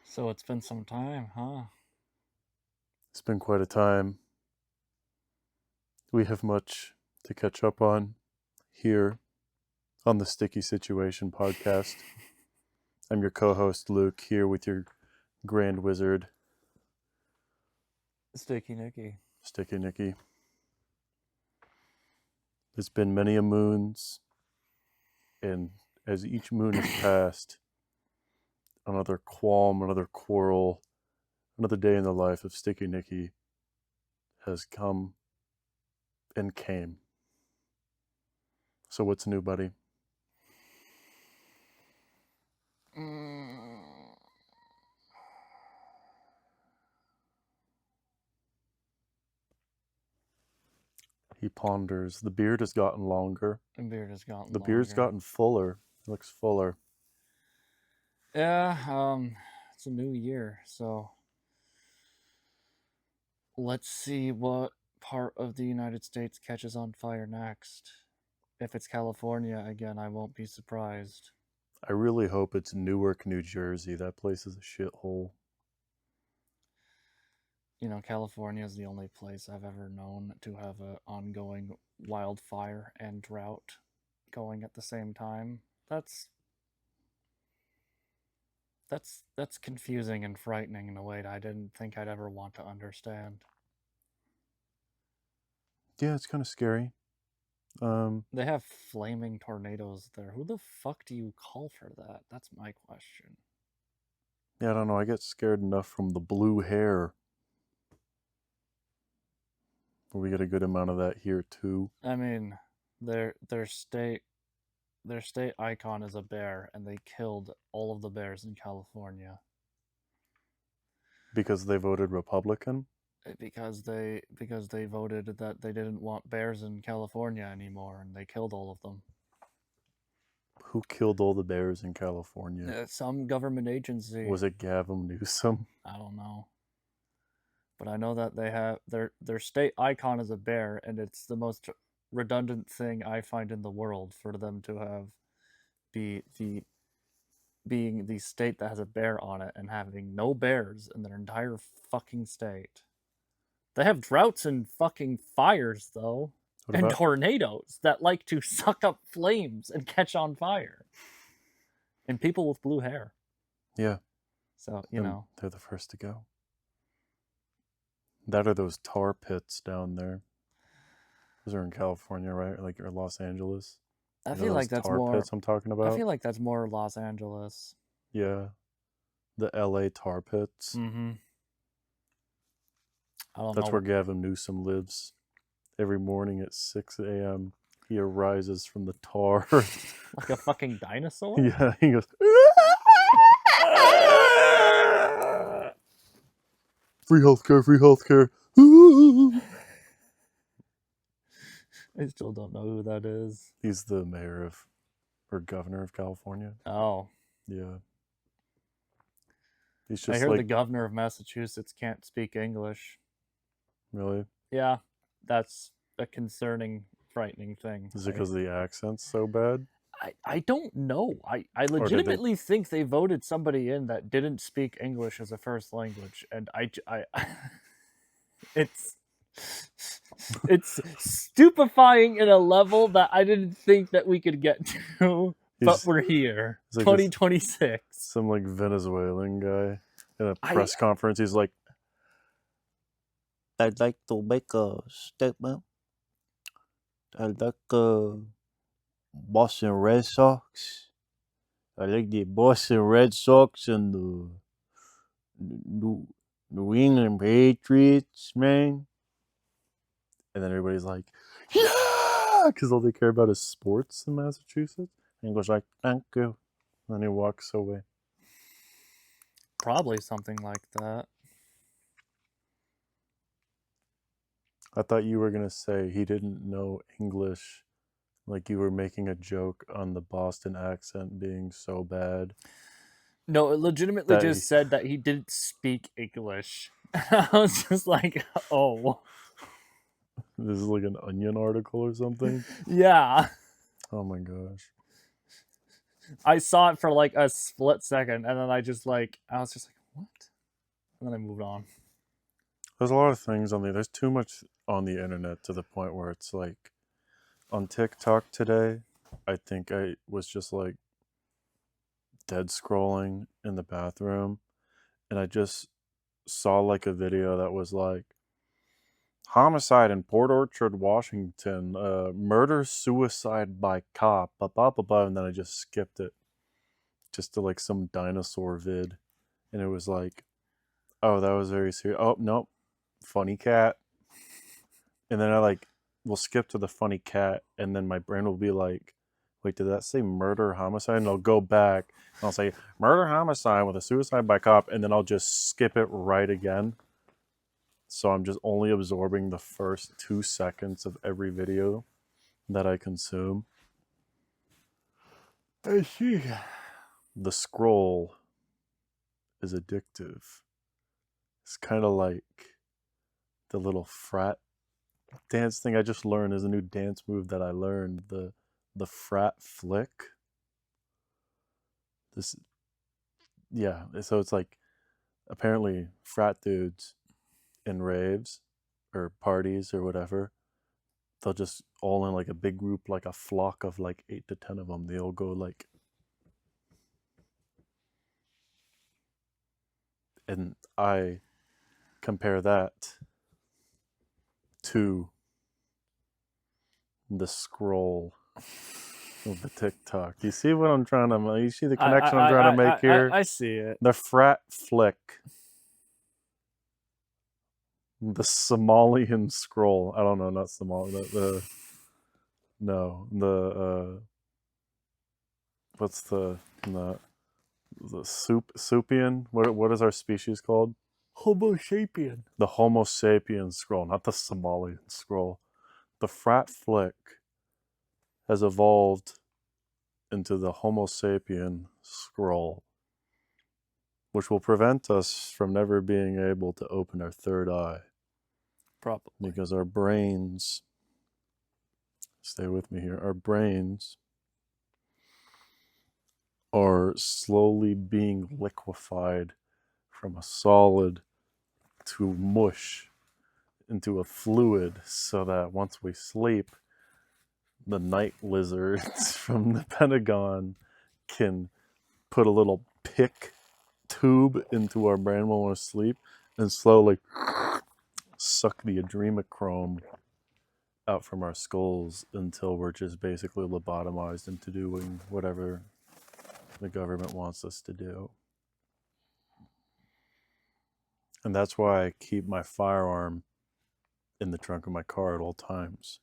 So it's been some time, huh? It's been quite a time. We have much to catch up on here on the Sticky Situation podcast. I'm your co host, Luke, here with your Grand Wizard, Sticky Nicky. Sticky Nicky. It's been many a moons, and as each moon has passed, another qualm, another quarrel, another day in the life of Sticky Nicky has come and came. So, what's new, buddy? He ponders. The beard has gotten longer. The beard has gotten The longer. beard's gotten fuller. It looks fuller. Yeah, it's a new year, so let's see what part of the United States catches on fire next. If it's California again, I won't be surprised. I really hope it's Newark, New Jersey. That place is a shithole. You know, California is the only place I've ever known to have an ongoing wildfire and drought going at the same time. That's confusing and frightening in a way that I didn't think I'd ever want to understand. Yeah, it's kind of scary. They have flaming tornadoes there. Who the fuck do you call for that? That's my question. Yeah, I don't know. I get scared enough from the blue hair. We get a good amount of that here too. I mean, their state icon is a bear, and they killed all of the bears in California Because they voted Republican. because they voted that they didn't want bears in California anymore, and they killed all of them. Who killed all the bears in California? Some government agency. Was it Gavin Newsom? I don't know. But I know that they have their state icon is a bear, and it's the most redundant thing I find in the world for them to have be the being the state that has a bear on it and having no bears in their entire fucking state. They have droughts and fucking fires though, and tornadoes that like to suck up flames and catch on fire. And people with blue hair. Yeah. So, you know. They're the first to go. That are those tar pits down there. Those are in California, right? Like, or Los Angeles. I feel like that's tar more. Pits I'm talking about. I feel like that's more Los Angeles. Yeah, the L.A. tar pits. Mm-hmm. That's where Gavin Newsom lives. Every morning at 6 a.m., he arises from the tar. Like a fucking dinosaur? Yeah, he goes, free healthcare, free healthcare. I still don't know who that is. He's the mayor of, or governor of California. Oh. Yeah. He's just I heard the governor of Massachusetts can't speak English. Really? Yeah, that's a concerning, frightening thing. Is it because the accent's so bad? I don't know. I legitimately think they voted somebody in that didn't speak English as a first language, and I it's stupefying in a level that I didn't think that we could get to. But we're here, like 2026. Some like Venezuelan guy in a press conference. He's like, I'd like to make a statement. I like Boston Red Sox. I like the Boston Red Sox and the New England Patriots, man. And then everybody's like, yeah! Because all they care about is sports in Massachusetts. And he goes like, thank you. And then he walks away. Probably something like that. I thought you were going to say he didn't know English. Like you were making a joke on the Boston accent being so bad. No, it legitimately just said that he didn't speak English. I was just like, oh. This is like an Onion article or something? Yeah. Oh my gosh. I saw it for like a split second, and then I was just like, what? And then I moved on. There's a lot of things there's too much on the internet to the point where it's like on TikTok today, I think I was just like dead scrolling in the bathroom and I just saw like a video that was like homicide in Port Orchard, Washington, murder suicide by cop, blah blah blah blah, and then I just skipped it just to like some dinosaur vid, and it was like, oh, that was very serious. Oh nope, funny cat, and then I like will skip to the funny cat, and then my brain will be like, wait, did that say murder homicide? And I'll go back and I'll say murder homicide with a suicide by cop, and then I'll just skip it right again. So I'm just only absorbing the first 2 seconds of every video that I consume. I see. The scroll is addictive. It's kind of like the little frat dance thing I just learned. Is a new dance move that I learned. The frat flick. So it's like apparently frat dudes in raves or parties or whatever, they'll just all in like a big group, like a flock of like 8 to 10 of them. They'll go like, and I compare that to the scroll of the TikTok. You see what I'm trying to? You see the connection I'm trying to make here? I see it. The frat flick. The Somalian scroll. I don't know, not Somali. What's the Supian? What is our species called? Homo sapien. The Homo sapien scroll, not the Somalian scroll. The frat flick has evolved into the Homo sapien scroll, which will prevent us from never being able to open our third eye. Probably. Because our brains, stay with me here, our brains are slowly being liquefied from a solid to mush into a fluid, so that once we sleep, the night lizards from the Pentagon can put a little pick tube into our brain while we're asleep and slowly suck the adrenochrome out from our skulls until we're just basically lobotomized into doing whatever the government wants us to do. And that's why I keep my firearm in the trunk of my car at all times.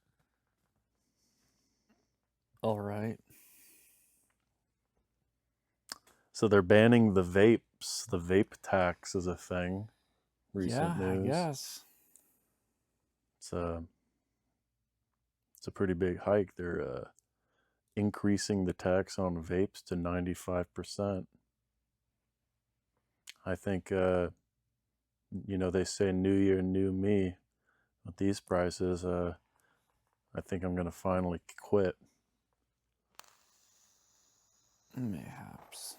All right. So they're banning the vapes. The vape tax is a thing. Recent news. Yes. It's a pretty big hike. They're increasing the tax on vapes to 95%. I think, they say new year, new me. With these prices, I think I'm going to finally quit. Mayhaps.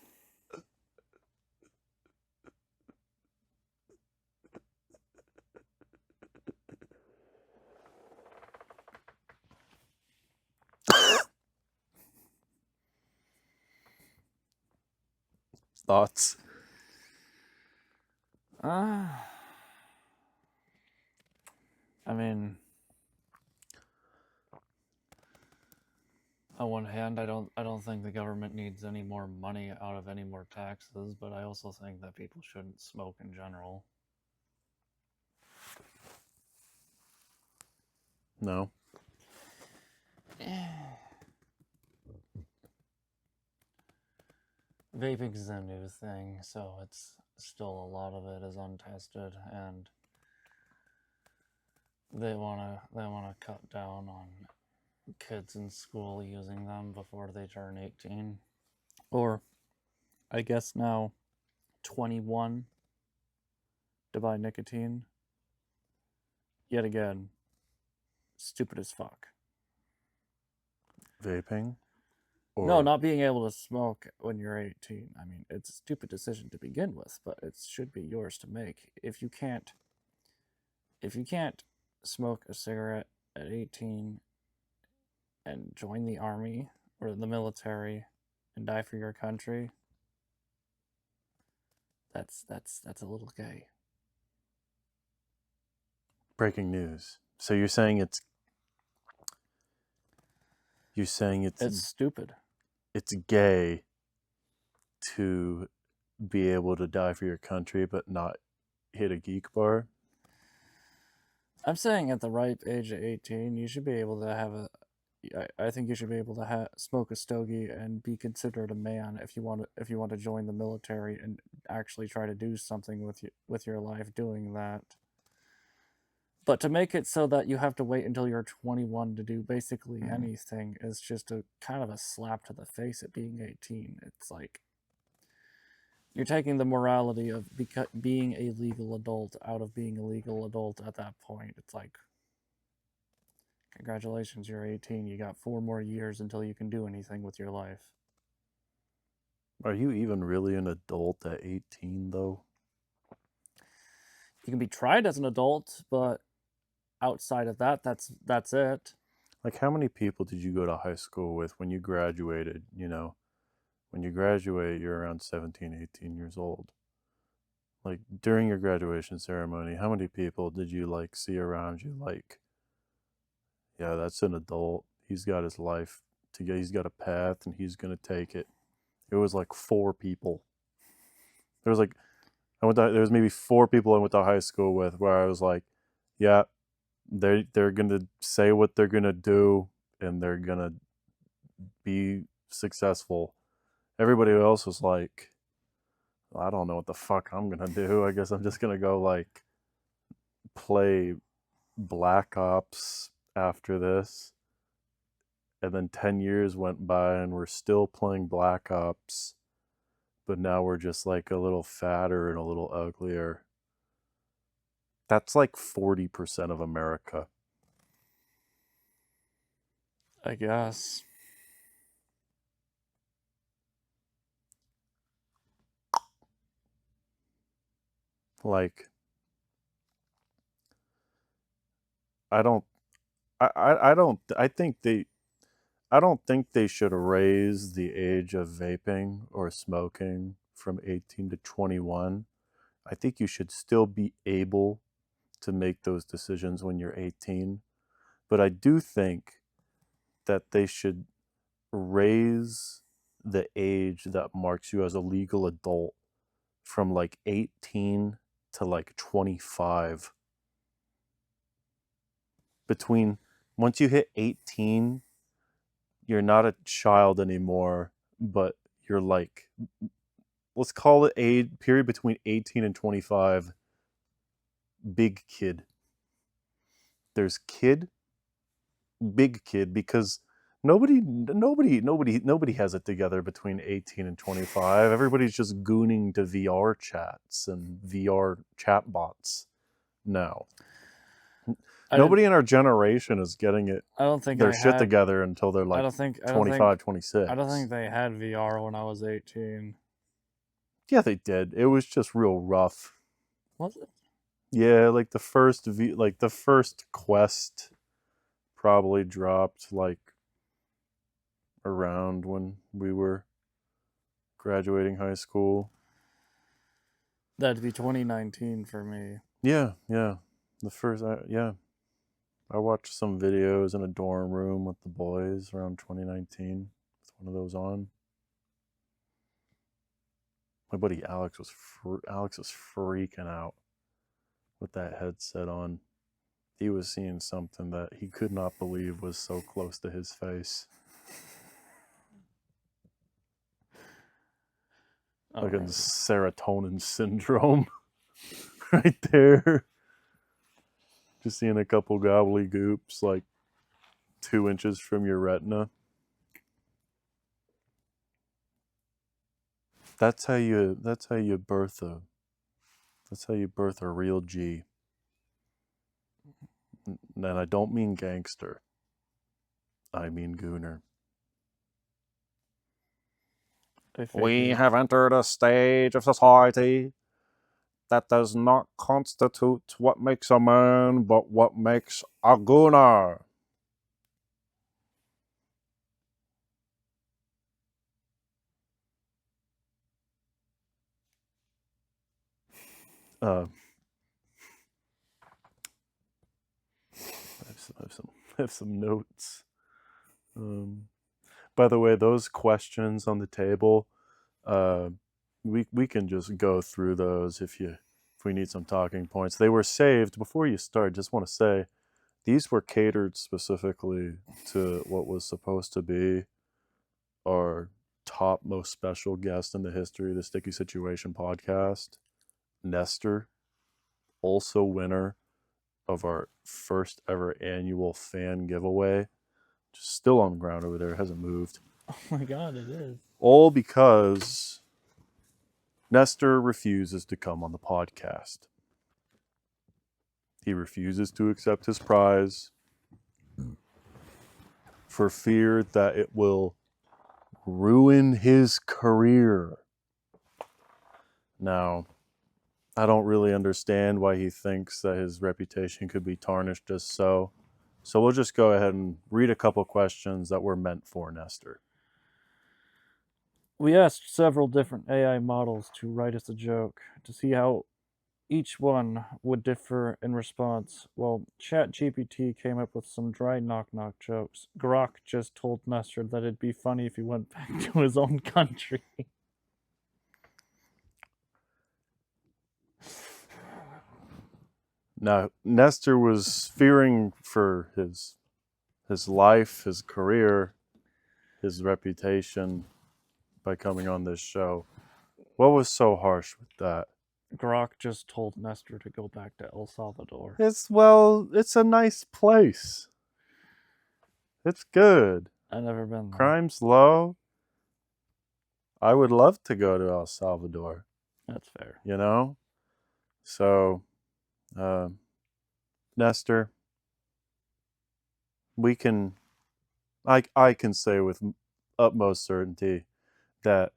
Thoughts? I mean, on one hand, I don't think the government needs any more money out of any more taxes, but I also think that people shouldn't smoke in general. No. Vaping is a new thing, so it's still a lot of it is untested, and they wanna cut down on kids in school using them before they turn 18, or I guess now 21, to buy nicotine. Yet again, stupid as fuck. Vaping? No, Or not being able to smoke when you're 18. I mean, it's a stupid decision to begin with, but it should be yours to make. If you can't smoke a cigarette at 18 and join the army or the military and die for your country, that's a little gay. breaking news. So you're saying it's It's stupid. it's gay to be able to die for your country but not hit a geek bar? I'm saying at the ripe age of 18, you should be able to have a. I think you should be able to smoke a stogie and be considered a man if you want to join the military and actually try to do something with your life doing that. But to make it so that you have to wait until you're 21 to do basically anything is just a kind of a slap to the face at being 18. It's like you're taking the morality of being a legal adult out of being a legal adult at that point. It's like, congratulations, you're 18. You got 4 more years until you can do anything with your life. Are you even really an adult at 18 though? You can be tried as an adult, but outside of that, that's it. Like, how many people did you go to high school with when you graduated? When you graduate, you're around 17, 18 years old. Like, during your graduation ceremony, how many people did you, like, see around you? Like, yeah, that's an adult. He's got his life to get, he's got a path and he's going to take it. It was like 4 people. There was like, there was maybe 4 people I went to high school with where I was like, yeah, they're gonna say what they're gonna do and they're gonna be successful. Everybody else was like, I don't know what the fuck I'm gonna do. I guess I'm just gonna go like play Black Ops after this. And then 10 years went by and we're still playing Black Ops, but now we're just like a little fatter and a little uglier. That's like 40% of America. I guess. Like, I don't I don't I think they I don't think they should raise the age of vaping or smoking from 18 to 21. I think you should still be able to make those decisions when you're 18. But I do think that they should raise the age that marks you as a legal adult from like 18 to like 25. Between once you hit 18, you're not a child anymore, but you're like, let's call it a period between 18 and 25, big kid. There's kid, big kid, because nobody has it together between 18 and 25. Everybody's just gooning to VR chats and VR chatbots now. Nobody in our generation is getting it I don't think their I shit had. together until they're like 25, 26. I don't think they had VR when I was 18. Yeah, they did. It was just real rough. Was it? Yeah, like the first Quest probably dropped like around when we were graduating high school. That'd be 2019 for me. Yeah. The first I watched some videos in a dorm room with the boys around 2019 with one of those on. My buddy Alex was freaking out with that headset on. He was seeing something that he could not believe was so close to his face. Like a serotonin syndrome right there. Just seeing a couple gobbledygooks like 2 inches from your retina. That's how you birth a real G. And I don't mean gangster. I mean gooner. We have entered a stage of society that does not constitute what makes a man, but what makes a gooner. I have some notes. By the way, those questions on the table, we can just go through those if we need some talking points. They were saved before you start. Just want to say, these were catered specifically to what was supposed to be our top most special guest in the history of the Sticky Situation podcast, Nestor, also winner of our first ever annual fan giveaway. Just still on the ground over there, hasn't moved. Oh my god, it is. All because Nestor refuses to come on the podcast. He refuses to accept his prize for fear that it will ruin his career. Now, I don't really understand why he thinks that his reputation could be tarnished just so. So we'll just go ahead and read a couple questions that were meant for Nestor. We asked several different AI models to write us a joke to see how each one would differ in response. Well, ChatGPT came up with some dry knock-knock jokes. Grok just told Nestor that it'd be funny if he went back to his own country. Now, Nestor was fearing for his life, his career, his reputation by coming on this show. What was so harsh with that? Grok just told Nestor to go back to El Salvador. It's a nice place. It's good. I've never been there. Crime's low. I would love to go to El Salvador. That's fair. You know? So, Nestor, I can say with utmost certainty that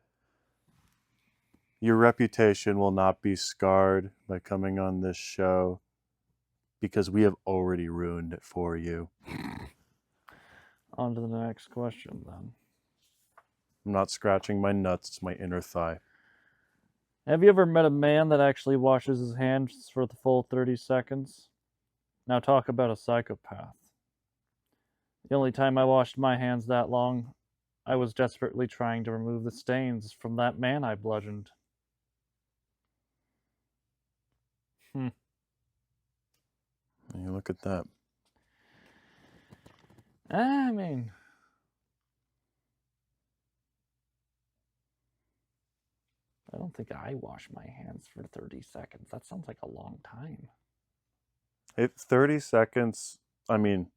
your reputation will not be scarred by coming on this show because we have already ruined it for you. On to the next question, then. I'm not scratching my nuts, it's my inner thigh. Have you ever met a man that actually washes his hands for the full 30 seconds? Now talk about a psychopath. The only time I washed my hands that long, I was desperately trying to remove the stains from that man I bludgeoned. You look at that. I mean, I don't think I wash my hands for 30 seconds. That sounds like a long time. 30 seconds, I mean,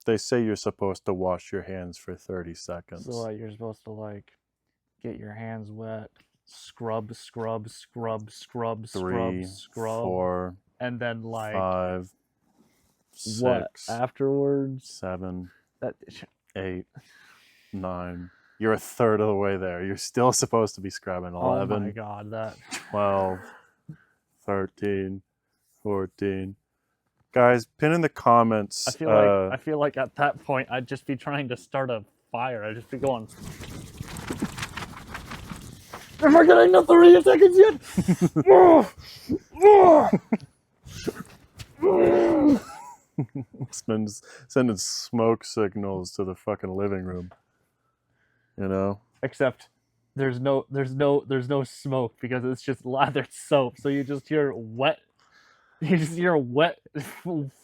they say you're supposed to wash your hands for 30 seconds. So you're supposed to, like, get your hands wet, scrub, scrub, scrub, scrub, 3, scrub, scrub. 4, and then, like, 5, 6, what afterwards? 7, That 8, 9. You're a third of the way there. You're still supposed to be scrubbing. 11. Oh my god, that 12, 13, 14. Guys, pin in the comments. I feel like at that point I'd just be trying to start a fire. I'd just be going, am I getting the 30 seconds yet? Sending smoke signals to the fucking living room. You know? Except there's no smoke because it's just lathered soap. So you just hear wet,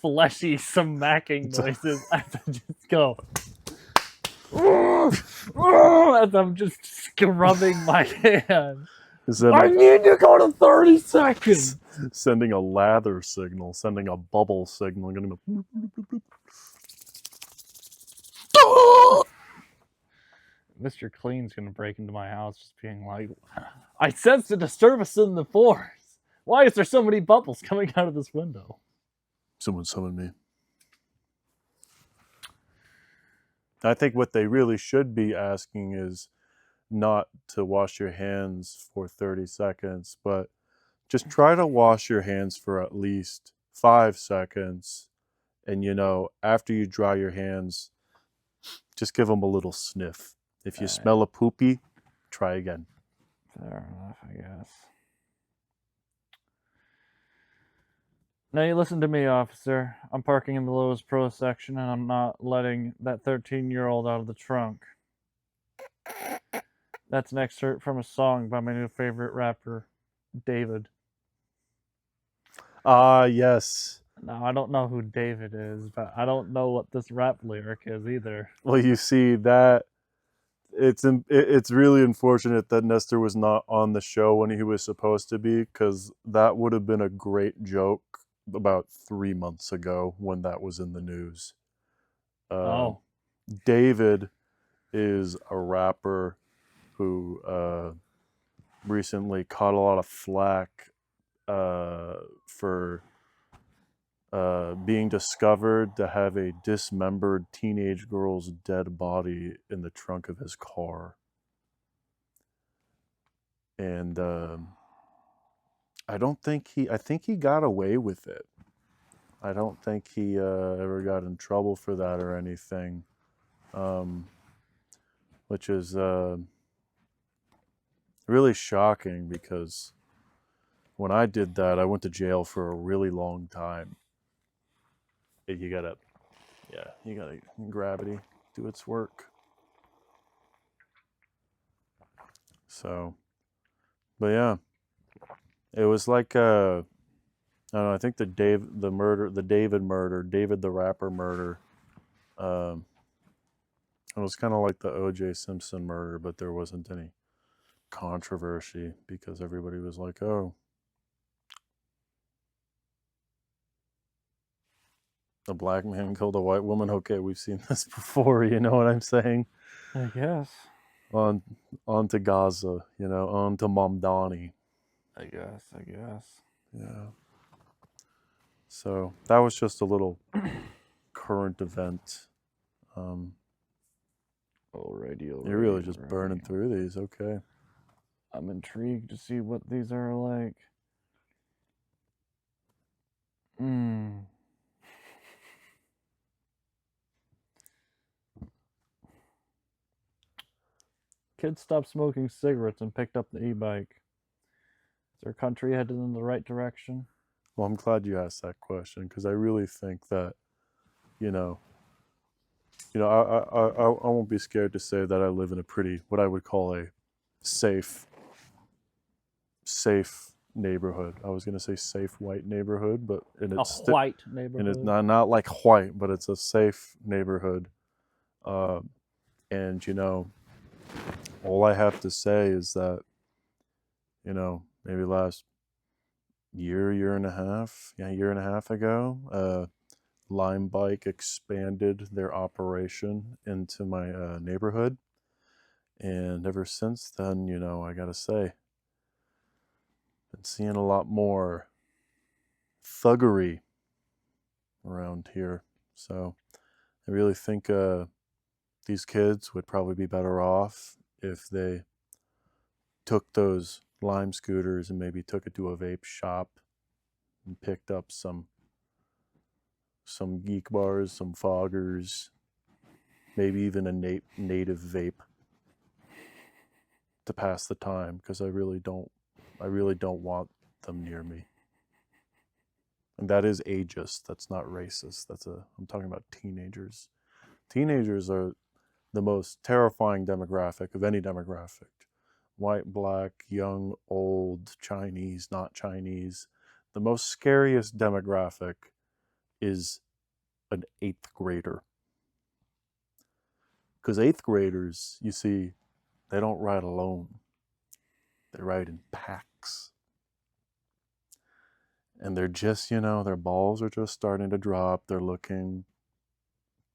fleshy smacking noises as I just go. As I'm just scrubbing my hand. I need to go to 30 seconds. Sending a lather signal, sending a bubble signal. Mr. Clean's gonna break into my house just being like, I sensed a disturbance in the force. Why is there so many bubbles coming out of this window? Someone summon me. I think what they really should be asking is, not to wash your hands for 30 seconds, but just try to wash your hands for at least 5 seconds. And, after you dry your hands, just give them a little sniff. If you smell a poopy, try again. Fair enough, I guess. Now you listen to me, officer. I'm parking in the Lowe's Pro section and I'm not letting that 13-year-old out of the trunk. That's an excerpt from a song by my new favorite rapper, David. Ah, yes. Now, I don't know who David is, but I don't know what this rap lyric is either. Well, you see that it's really unfortunate that Nestor was not on the show when he was supposed to be, because that would have been a great joke about 3 months ago when that was in the news. David is a rapper who recently caught a lot of flack for being discovered to have a dismembered teenage girl's dead body in the trunk of his car. And I think he got away with it. I don't think he ever got in trouble for that or anything, which is really shocking, because when I did that, I went to jail for a really long time. You gotta gravity do its work. So, but yeah, it was like I don't know. I think the David the rapper murder. It was kind of like the O.J. Simpson murder, but there wasn't any controversy because everybody was like, "Oh, a black man killed a white woman. Okay, we've seen this before." You know what I'm saying? I guess. On to Gaza. On to Mamdani. I guess. Yeah. So that was just a little current event. Alrighty. You're really just burning through these. Okay. I'm intrigued to see what these are like. Kids stopped smoking cigarettes and picked up the e-bike. Is our country headed in the right direction? Well, I'm glad you asked that question, because I really think that, I won't be scared to say that I live in a pretty, what I would call a safe neighborhood. I was going to say safe white neighborhood, but it's white neighborhood. And it's not like white, but it's a safe neighborhood. And all I have to say is that, maybe last year and a half ago, Lime Bike expanded their operation into my neighborhood. And ever since then, I gotta say, been seeing a lot more thuggery around here. So I really think these kids would probably be better off if they took those Lime scooters and maybe took it to a vape shop and picked up some geek bars, some foggers, maybe even a native vape to pass the time, because I really don't want them near me. And that is ageist. That's not racist. I'm talking about teenagers. Teenagers are the most terrifying demographic of any demographic. White, black, young, old, Chinese, not Chinese. The most scariest demographic is an 8th grader. Because 8th graders, you see, they don't ride alone. They ride in packs. And they're just, their balls are just starting to drop. They're looking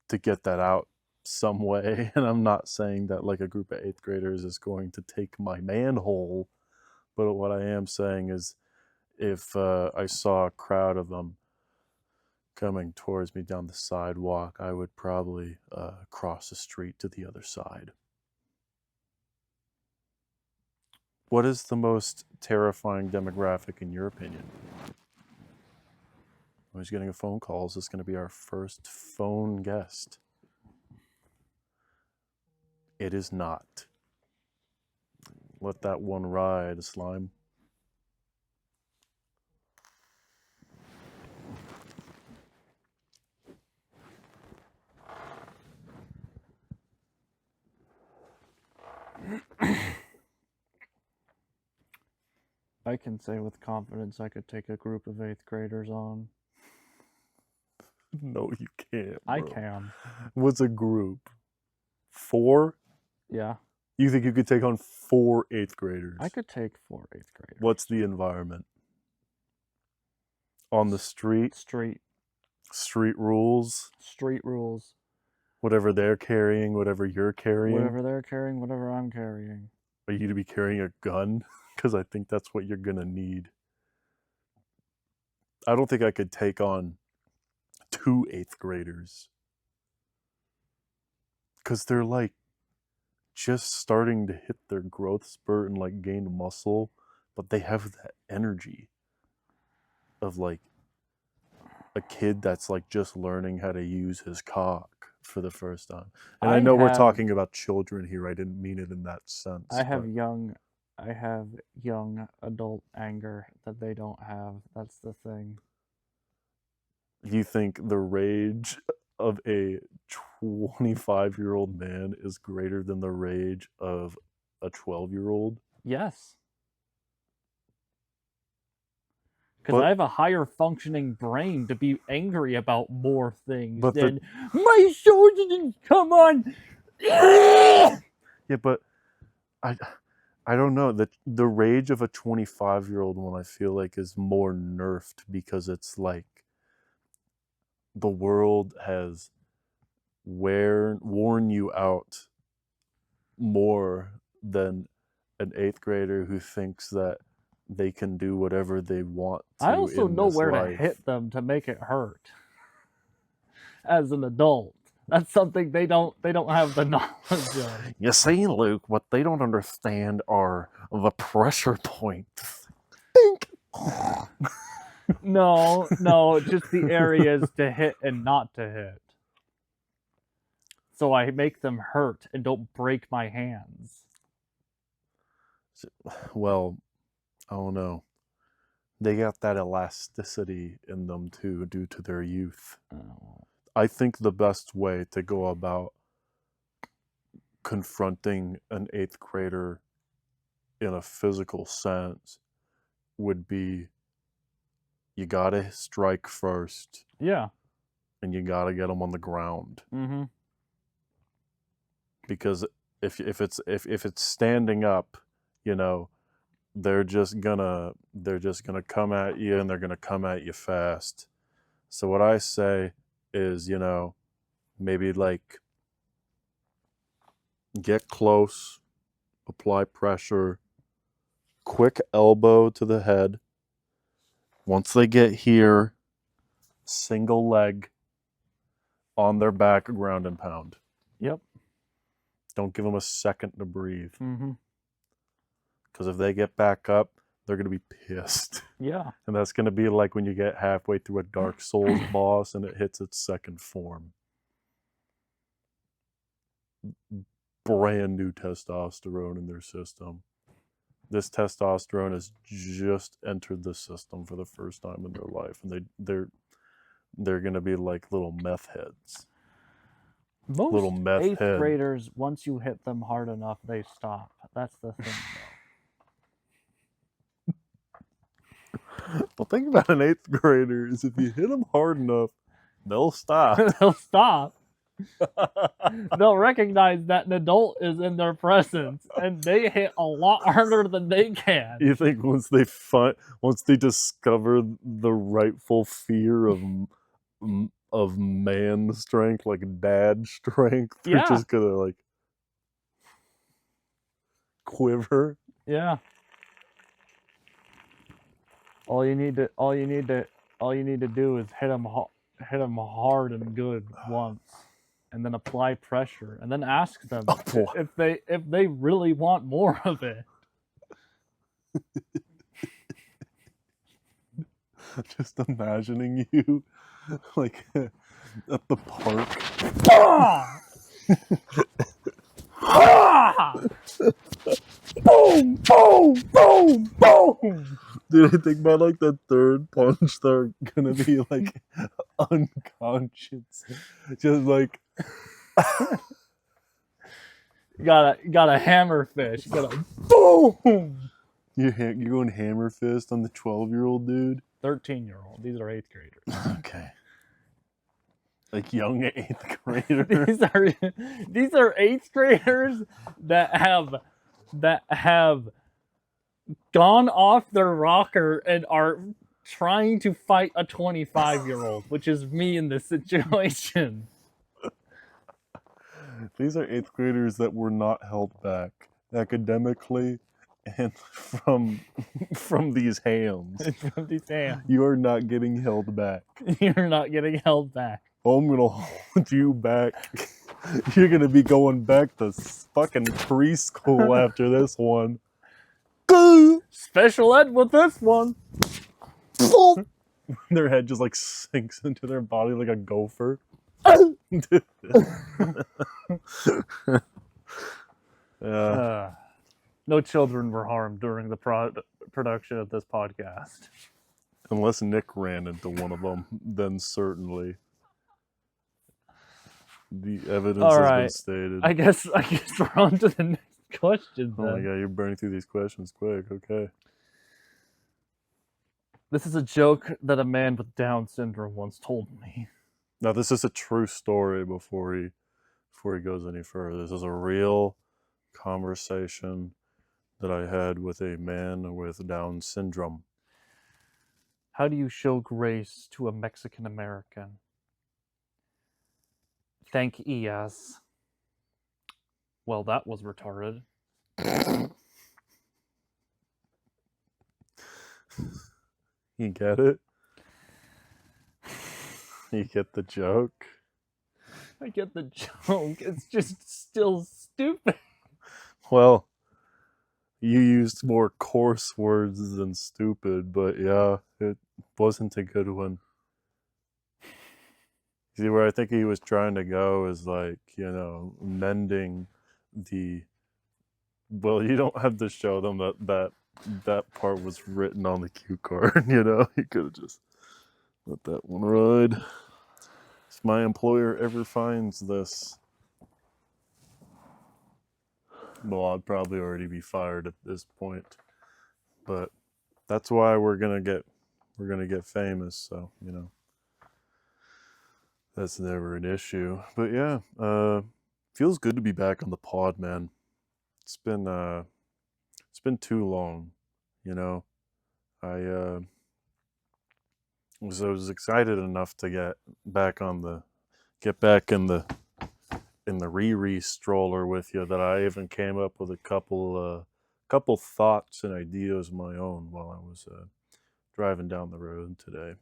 to get that out some way. And I'm not saying that like a group of 8th graders is going to take my manhole. But what I am saying is, if I saw a crowd of them coming towards me down the sidewalk, I would probably cross the street to the other side. What is the most terrifying demographic in your opinion? Who's getting a phone call? Is this going to be our first phone guest? It is not. Let that one ride, Slime. I can say with confidence I could take a group of 8th graders on. No, you can't. I bro. can. What's a group? 4? Yeah. You think you could take on 4 8th graders? I could take 4 8th graders. What's the environment? On the street? Street Rules? Street rules. Whatever they're carrying, whatever you're carrying? Whatever they're carrying, whatever I'm carrying. Are you to be carrying a gun? Because I think that's what you're going to need. I don't think I could take on 2 8th graders. Because they're like just starting to hit their growth spurt and like gain muscle, but they have that energy of like a kid that's like just learning how to use his cock for the first time. And I know we're talking about children here. I didn't mean it in that sense. I have young adult anger that they don't have. That's the thing. You think the rage of a 25-year-old man is greater than the rage of a 12-year-old? Yes. Because I have a higher functioning brain to be angry about more things than my soul didn't come on. Yeah, but I don't know. The rage of a 25-year-old one I feel like is more nerfed because it's like the world has worn you out more than an 8th grader who thinks that they can do whatever they want to. I also know where life. to hit them to make it hurt. As an adult, that's something they don't have the knowledge of. You see, Luke, what they don't understand are the pressure points. No, just the areas to hit and not to hit. So I make them hurt and don't break my hands. Well, I don't know. They got that elasticity in them too, due to their youth. Oh. I think the best way to go about confronting an 8th grader in a physical sense would be you gotta strike first. Yeah. And you gotta get them on the ground. Mm-hmm. Because if it's standing up, you know, they're just gonna come at you, and they're gonna come at you fast. So what I say is, you know, maybe like get close, apply pressure, quick elbow to the head. Once they get here, single leg on their back, ground and pound. Yep. Don't give them a second to breathe. Mm-hmm. Because if they get back up, they're going to be pissed. Yeah. And that's going to be like when you get halfway through a Dark Souls boss and it hits its second form. Brand new testosterone in their system. This testosterone has just entered the system for the first time in their life. And they're going to be like little meth heads. Most little meth 8th head. graders, once you hit them hard enough, they stop. That's the thing, though. Well, think about an 8th grader is if you hit them hard enough, they'll stop. They'll stop. They'll recognize that an adult is in their presence, and they hit a lot harder than they can. You think once they discover the rightful fear of man strength, like dad strength, they're just gonna like quiver. Yeah. All you need to do is hit them hard and good once, and then apply pressure, and then ask them if they really want more of it. Just imagining you like at the park. Ah! Ah! Boom! Boom! Boom! Boom! Dude, I think by like the third punch, they're gonna be like unconscious. Just like Got a hammer fish. Got a boom! you're going hammer fist on the 12-year-old dude. 13-year-old. These are 8th graders. Okay. Like young 8th grader. These are 8th graders that have gone off their rocker and are trying to fight a 25-year-old, which is me in this situation. These are 8th graders that were not held back academically and from these hands. From these hands. You are not getting held back. You're not getting held back. I'm gonna hold you back. You're gonna be going back to fucking preschool after this one. Special ed with this one. Their head just like sinks into their body like a gopher. Yeah. No children were harmed during the production of this podcast. Unless Nick ran into one of them, then certainly the evidence All has right. been stated. I guess we're on to the next question. Oh my god, you're burning through these questions quick. Okay. This is a joke that a man with Down syndrome once told me. Now this is a true story before he goes any further. This is a real conversation that I had with a man with Down syndrome. How do you show grace to a Mexican American? Thank ES. Well, that was retarded. You get it? You get the joke? I get the joke. It's just still stupid. Well, you used more coarse words than stupid, but yeah, it wasn't a good one. See, where I think he was trying to go is like, mending the... Well, you don't have to show them that part was written on the cue card, You could have just let that one ride. If my employer ever finds this, well, I'd probably already be fired at this point. But that's why we're gonna get famous, so that's never an issue. But yeah, feels good to be back on the pod, man. It's been too long, I was excited enough to get back in the Riri stroller with you that I even came up with a couple thoughts and ideas of my own while I was driving down the road today.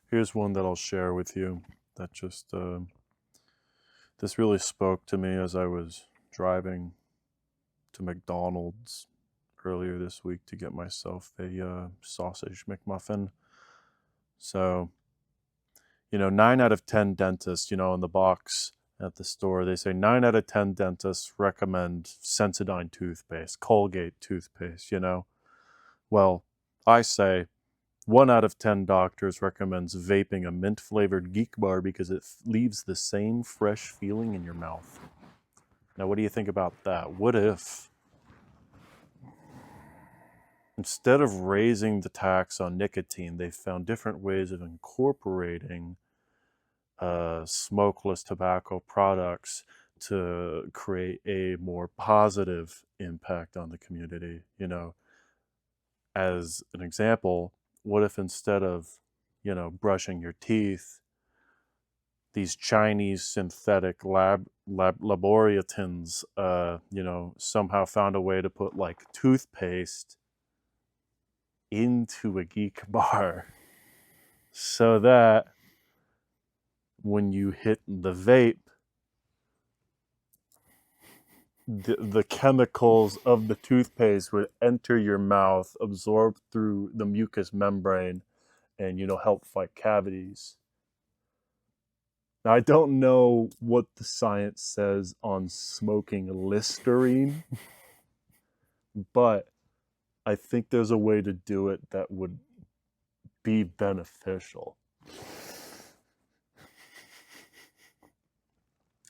Here's one that I'll share with you that just this really spoke to me as I was driving to McDonald's earlier this week to get myself a sausage McMuffin. So, 9 out of 10 dentists, in the box at the store, they say 9 out of 10 dentists recommend Sensodyne toothpaste, Colgate toothpaste, Well, I say 1 out of 10 doctors recommends vaping a mint-flavored Geek Bar because it leaves the same fresh feeling in your mouth. Now, what do you think about that? What if, instead of raising the tax on nicotine, they found different ways of incorporating smokeless tobacco products to create a more positive impact on the community? As an example, what if instead of, brushing your teeth, these Chinese synthetic laboratins, somehow found a way to put like toothpaste into a Geek Bar so that when you hit the vape, the chemicals of the toothpaste would enter your mouth, absorb through the mucous membrane, and help fight cavities. Now, I don't know what the science says on smoking Listerine, but I think there's a way to do it that would be beneficial.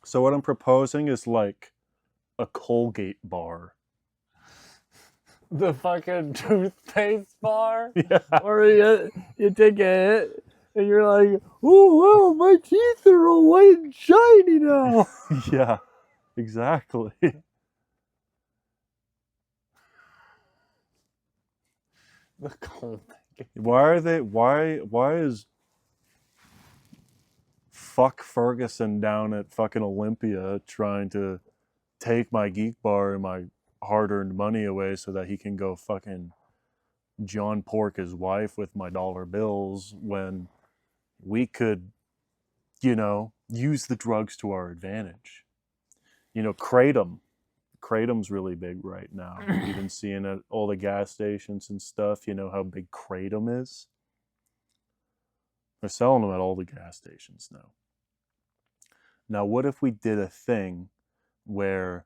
So what I'm proposing is like a Colgate bar. The fucking toothpaste bar? Yeah. Or you take a hit and you're like, oh, wow, my teeth are all white and shiny now. Yeah, exactly. The Colgate. Why is fuck Ferguson down at fucking Olympia trying to take my geek bar and my hard-earned money away so that he can go fucking John Pork his wife with my dollar bills when we could, use the drugs to our advantage? Kratom. Kratom's really big right now. You've been seeing it at all the gas stations and stuff. You know how big Kratom is? They're selling them at all the gas stations now. Now, what if we did a thing where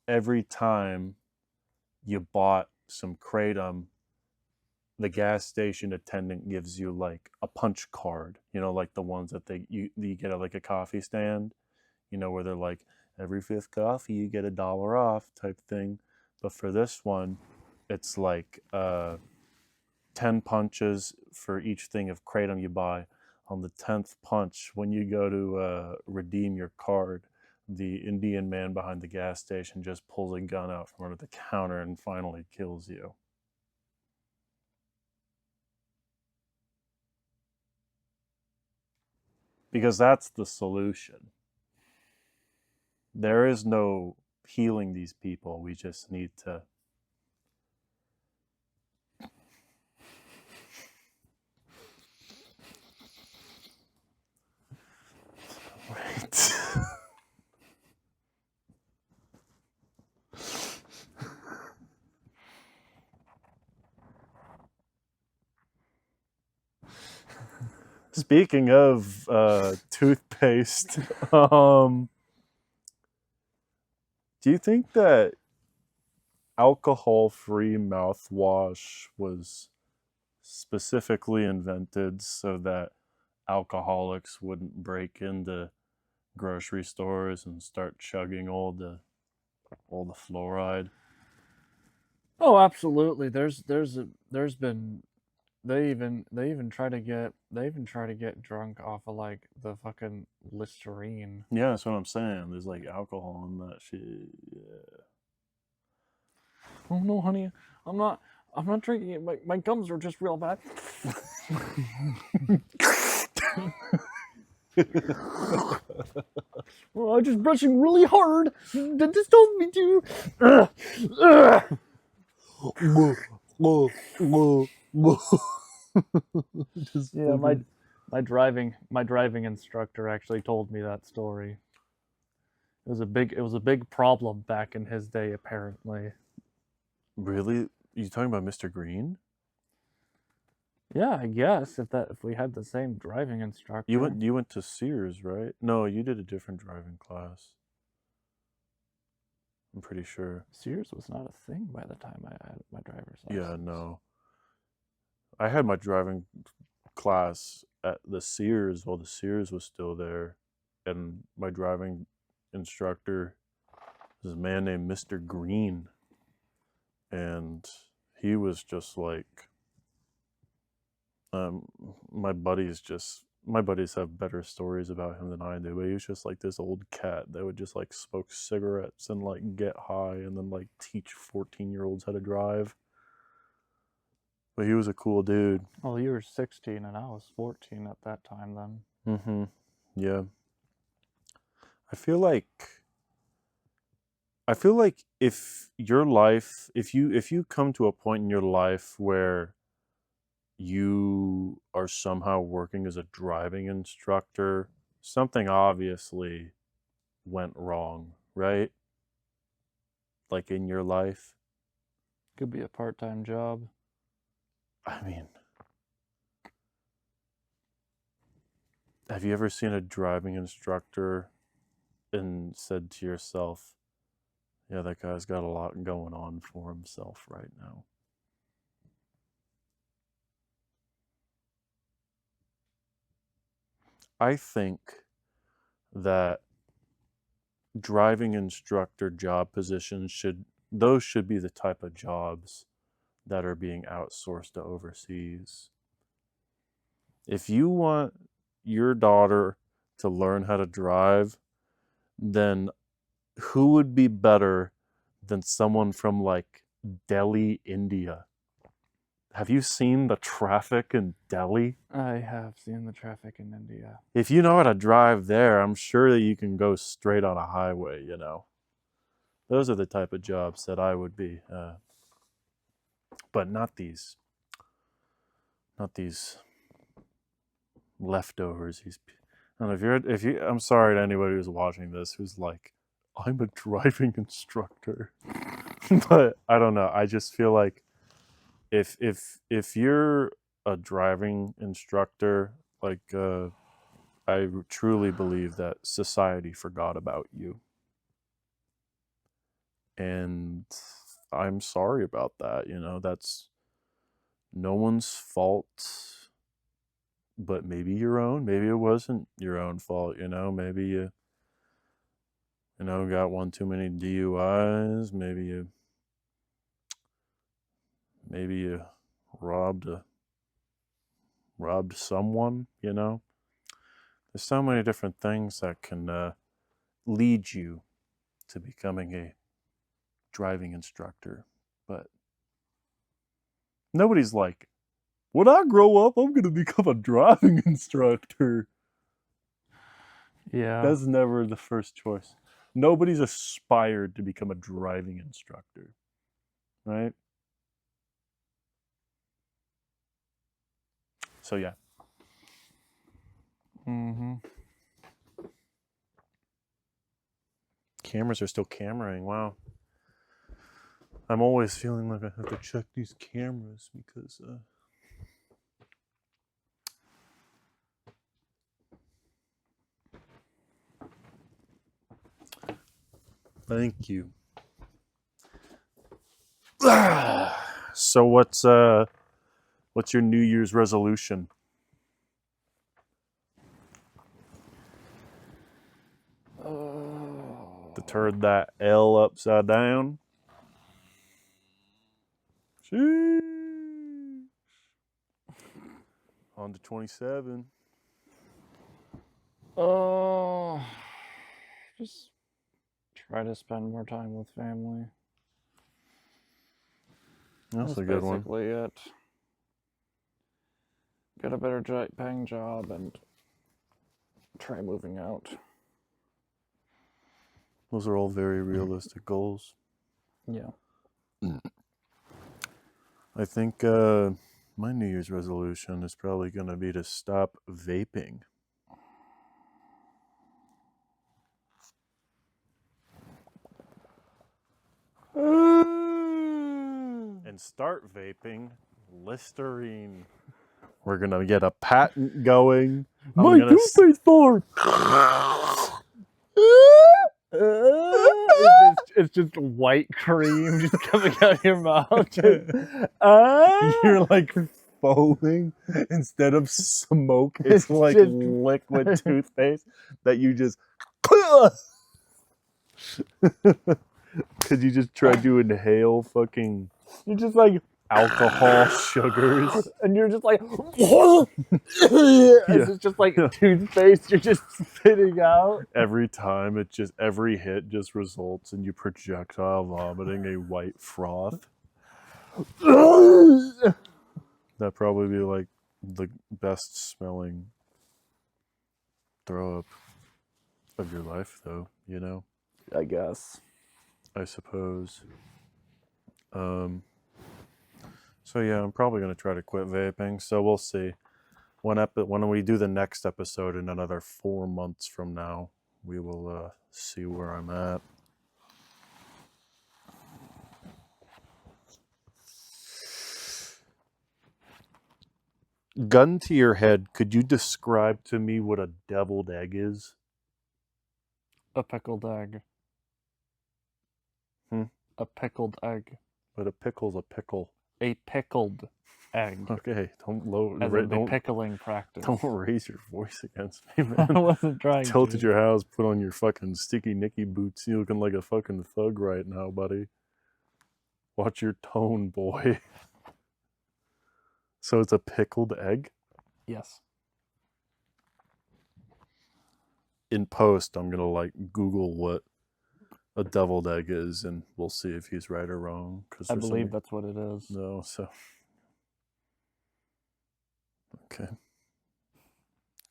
every time you bought some Kratom, the gas station attendant gives you like a punch card, like the ones that you get at like a coffee stand, where they're like, every fifth coffee you get $1 off type thing. But for this one, it's like 10 punches for each thing of Kratom you buy. On the 10th punch, when you go to redeem your card, the Indian man behind the gas station just pulls a gun out from under the counter and finally kills you. Because that's the solution. There is no healing these people. We just need to right. Speaking of toothpaste, do you think that alcohol-free mouthwash was specifically invented so that alcoholics wouldn't break into grocery stores and start chugging all the fluoride? Oh, absolutely. There's been they even try to get drunk off of like the fucking Listerine. Yeah, that's what I'm saying. There's like alcohol in that shit. Yeah. Oh no, honey, I'm not drinking it. My gums are just real bad. Well, I'm just brushing really hard. Dentist told me to. Yeah, my driving instructor actually told me that story. It was a big problem back in his day, apparently. Really? You talking about Mr. Green? Yeah, I guess if we had the same driving instructor. You went to Sears, right? No, you did a different driving class. I'm pretty sure. Sears was not a thing by the time I had my driver's license. Yeah, no. I had my driving class at the Sears while the Sears was still there, and my driving instructor was a man named Mr. Green, and he was just like, my buddies have better stories about him than I do, but he was just like this old cat that would just like smoke cigarettes and like get high and then like teach 14-year-olds how to drive. But he was a cool dude. Well, you were 16 and I was 14 at that time then. Mm-hmm. Yeah. I feel like if you come to a point in your life where you are somehow working as a driving instructor, something obviously went wrong, right? like in your life. Could be a part-time job. I mean, have you ever seen a driving instructor and said to yourself, yeah, that guy's got a lot going on for himself right now? I think that driving instructor job positions should be the type of jobs that are being outsourced to overseas. If you want your daughter to learn how to drive, then who would be better than someone from like Delhi, India? Have you seen the traffic in Delhi? I have seen the traffic in India. If you know how to drive there, I'm sure that you can go straight on a highway, you know. Those are the type of jobs that I would be, but not these leftovers. I don't know if you. I'm sorry to anybody who's watching this who's like, I'm a driving instructor, but I don't know. I just feel like if you're a driving instructor, like I truly believe that society forgot about you, and I'm sorry about that. You know, that's no one's fault, but maybe your own. Maybe it wasn't your own fault. You know, maybe you got one too many DUIs. Maybe you robbed someone. You know, there's so many different things that can lead you to becoming a driving instructor, but nobody's like, when I grow up, I'm going to become a driving instructor. Yeah. That's never the first choice. Nobody's aspired to become a driving instructor, right? So yeah. Mm-hmm. Cameras are still cameraing. Wow. I'm always feeling like I have to check these cameras because thank you. So what's your New Year's resolution? To turn that L upside down? Sheesh. On to 27. Oh, just try to spend more time with family. That's a good one. Basically it. Get a better paying job and try moving out. Those are all very realistic goals. Yeah. I think my New Year's resolution is probably going to be to stop vaping. And start vaping Listerine. We're going to get a patent going. My toothpaste bar! it's just white cream just coming out of your mouth. You're like foaming instead of smoke. It's like just liquid toothpaste that you just because you just tried to inhale fucking You're just like alcohol sugars. And you're just like it's just like toothpaste you're just spitting out. Every time every hit just results in you projectile vomiting a white froth. That'd probably be like the best smelling throw up of your life, though, you know? I guess. I suppose. So yeah, I'm probably going to try to quit vaping, so we'll see. When we do the next episode in another 4 months from now, we will see where I'm at. gun to your head, could you describe to me what a deviled egg is? A pickled egg. Hmm? A pickled egg. But a pickle's a pickle. A pickled egg. Okay, don't As in the pickling practice. don't raise your voice against me, I man. wasn't trying Tilted to. your house, put on your fucking sticky Nicky boots. You looking like a fucking thug right now, buddy. Watch your tone, boy. So it's a pickled egg? Yes. In post, I'm gonna like Google what a deviled egg is, and we'll see if he's right or wrong. I believe that's what it is. No, so okay.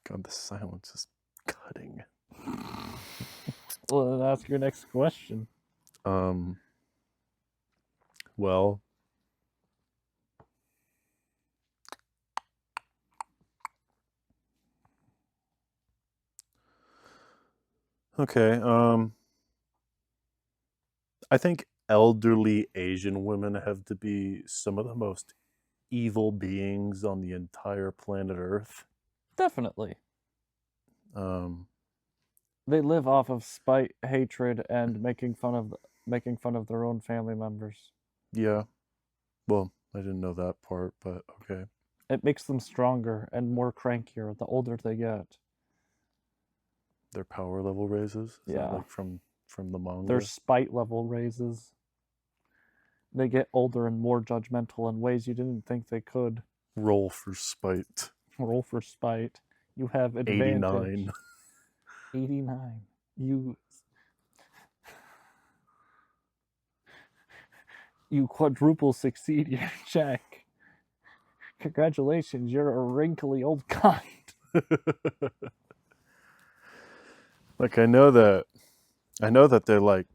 God, the silence is cutting. Well, then ask your next question. Well, okay. I think elderly Asian women have to be some of the most evil beings on the entire planet Earth. Definitely. Um, They live off of spite, hatred, and making fun of their own family members. yeah. Well, I didn't know that part, but okay. It makes them stronger and more crankier the older they get. Their power level raises? Is Yeah. that like from the manga? Their spite level raises. They get older and more judgmental in ways you didn't think they could. Roll for spite. Roll for spite. You have advantage. 89. 89. You quadruple succeed your check. Congratulations, you're a wrinkly old cunt. Like I know that they're like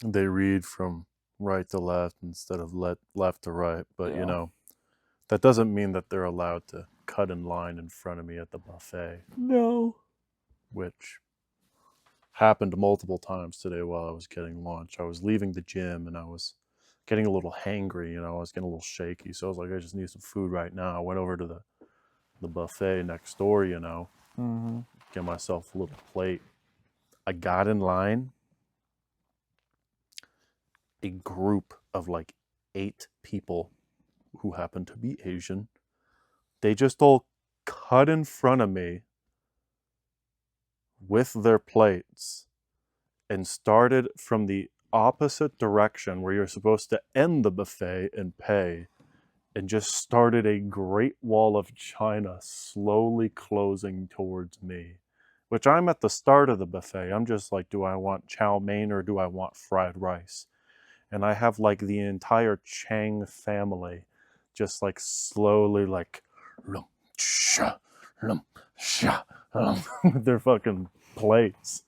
they read from right to left instead of left to right, but Yeah. you know, that doesn't mean that they're allowed to cut in line in front of me at the buffet, No. which happened multiple times today while I was getting lunch. I was leaving the gym and I was getting a little hangry, you know, I was getting a little shaky. So I was like, I just need some food right now. I went over to the buffet next door, you know, Mm-hmm. get myself a little plate. I got in line. A group of like 8 people who happen to be Asian. They just all cut in front of me with their plates and started from the opposite direction where you're supposed to end the buffet and pay, and just started a great wall of China slowly closing towards me, which I'm at the start of the buffet. I'm just like, do I want chow mein or do I want fried rice? And I have like the entire Chang family just like slowly like with their fucking plates.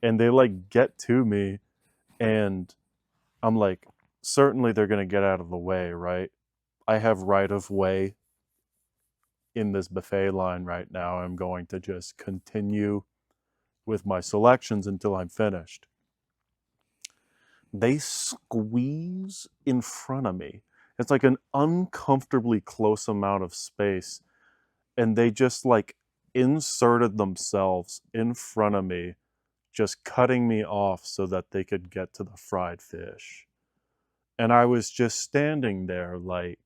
And they like get to me and I'm like, certainly they're going to get out of the way, right? I have right of way in this buffet line right now. I'm going to just continue with my selections until I'm finished. They squeeze in front of me. It's like an uncomfortably close amount of space. And they just like inserted themselves in front of me, just cutting me off so that they could get to the fried fish. And I was just standing there like,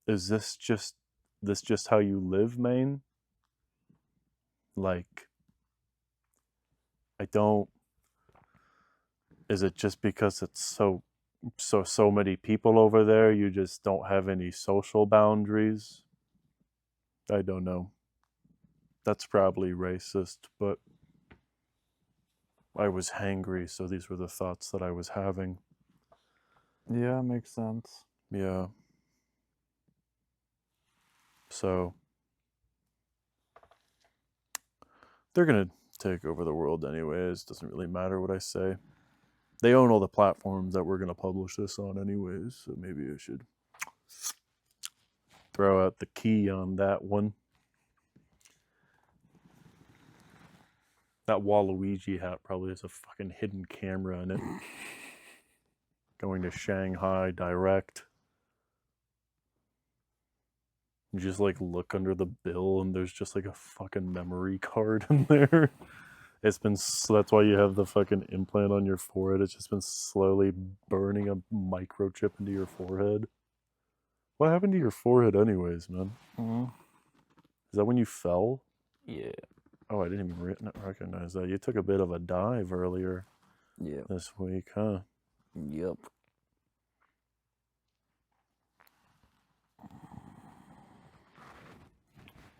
is this just how you live, Maine? Like, I don't, is it just because it's so many people over there, you just don't have any social boundaries? I don't know. That's probably racist, but I was hangry, so these were the thoughts that I was having. Yeah, makes sense. Yeah. So they're gonna take over the world anyways. Doesn't really matter what I say. They own all the platforms that we're gonna publish this on anyways, so maybe I should throw out the key on that one. That Waluigi hat probably has a fucking hidden camera in it. Going to Shanghai direct. You just like look under the bill and there's just like a fucking memory card in there. It's been that's why you have the fucking implant on your forehead. It's just been slowly burning a microchip into your forehead. What happened to your forehead, anyways, man? Mm-hmm. Is that when you fell? Yeah. Oh, I didn't even recognize that. You took a bit of a dive earlier Yep. this week, huh? Yep.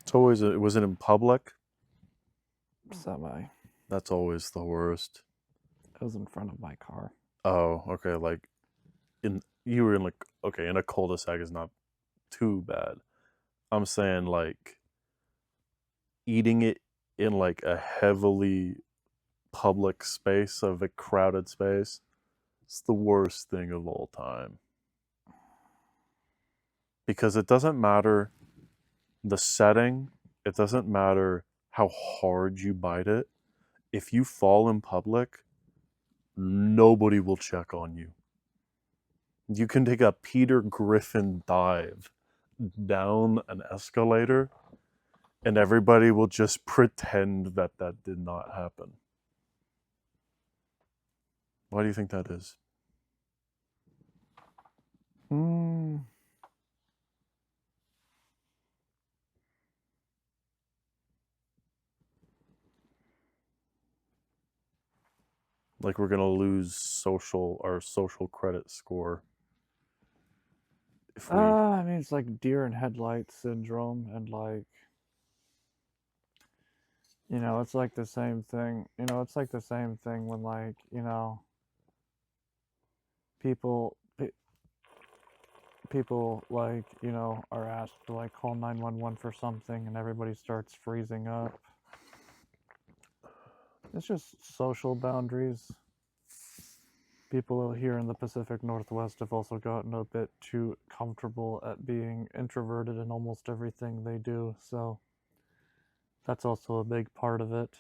It's always was it in public? Semi. That's always the worst. It was in front of my car. Oh, okay. Like you were in like, okay, in a cul-de-sac is not too bad. I'm saying like eating it in like a heavily public space, of a crowded space, it's the worst thing of all time. Because it doesn't matter the setting, it doesn't matter how hard you bite it. If you fall in public, nobody will check on you. You can take a Peter Griffin dive down an escalator and everybody will just pretend that that did not happen. Why do you think that is? Like we're gonna lose our social credit score if we. I mean, it's like deer in headlights syndrome, and like, it's like the same thing. It's like the same thing when, like, people people like, are asked to like call 911 for something, and everybody starts freezing up. It's just social boundaries. People here in the Pacific Northwest have also gotten a bit too comfortable at being introverted in almost everything they do, so that's also a big part of it.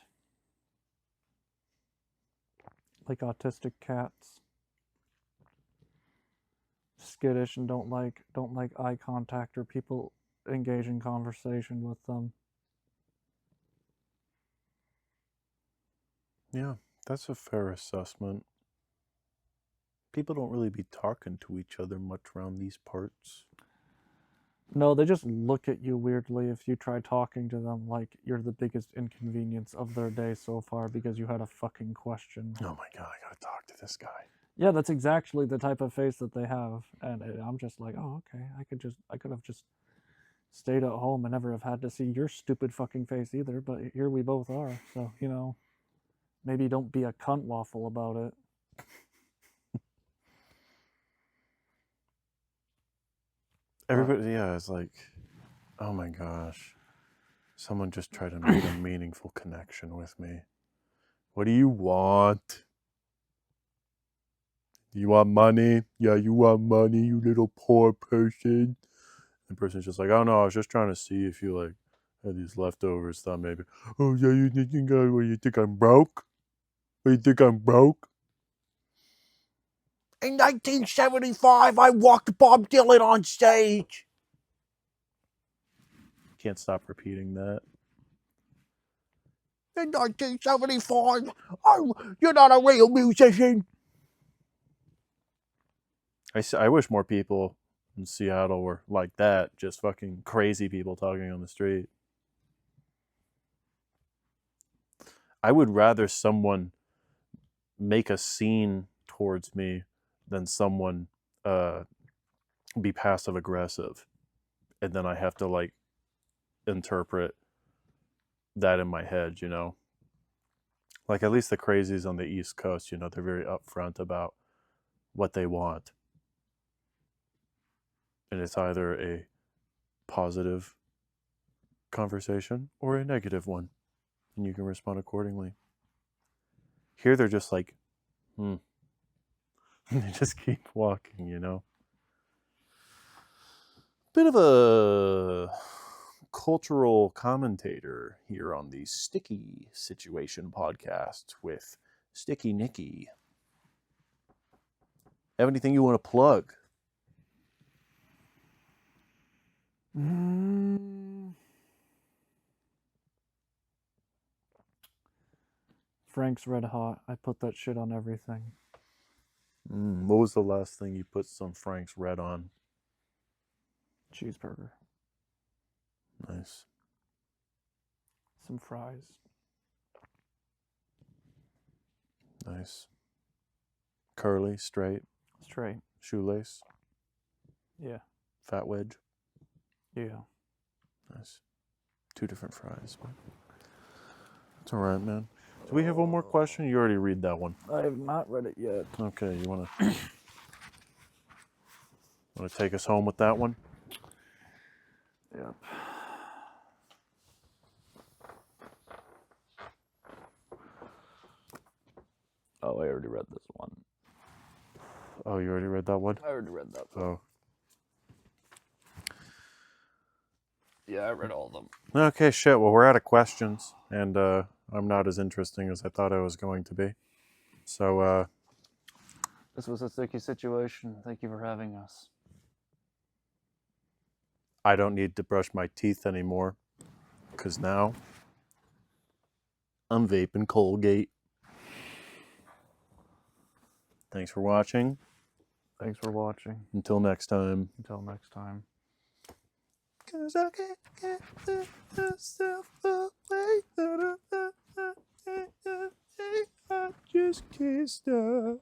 Like autistic cats, skittish and don't like eye contact or people engage in conversation with them. Yeah, that's a fair assessment. People don't really be talking to each other much around these parts. No, they just look at you weirdly if you try talking to them like you're the biggest inconvenience of their day so far because you had a fucking question. Oh my god, I gotta talk to this guy. Yeah, that's exactly the type of face that they have, and I'm just like, oh, okay, I could have just stayed at home and never have had to see your stupid fucking face either, but here we both are, so, maybe don't be a cunt waffle about it. Everybody, yeah, it's like, oh my gosh, someone just tried to make a meaningful connection with me. What do you want? You want money? Yeah, you want money, you little poor person. The person's just like, oh no, I was just trying to see if you like had these leftovers. Thought maybe, oh yeah, you think I'm broke? What, you think I'm broke? In 1975, I walked Bob Dylan on stage. Can't stop repeating that. In 1975, you're not a real musician. I wish more people in Seattle were like that, just fucking crazy people talking on the street. I would rather someone make a scene towards me than someone be passive aggressive, and then I have to like interpret that in my head, Like at least the crazies on the East Coast, they're very upfront about what they want. And it's either a positive conversation or a negative one. And you can respond accordingly. Here they're just like, They just keep walking, Bit of a cultural commentator here on the Sticky Situation podcast with Sticky Nicky. Have anything you want to plug? Frank's Red Hot. I put that shit on everything. What was the last thing you put some Frank's Red on? Cheeseburger. Nice. Some fries. Nice. Curly, straight, Straight. shoelace, Yeah. fat wedge. Yeah. Nice. 2 different fries. It's all right, man. Do we have one more question? You already read that one. I have not read it yet. Okay, you want to take us home with that one? Yep. Oh, I already read this one. Oh, you already read that one? I already read that one. Oh. Yeah, I read all of them. Okay, shit. Well, we're out of questions, and I'm not as interesting as I thought I was going to be. So, This was a sticky situation. Thank you for having us. I don't need to brush my teeth anymore, because now I'm vaping Colgate. Thanks for watching. Thanks for watching. Until next time. Until next time. 'Cause I can't get myself away. I just can't stop.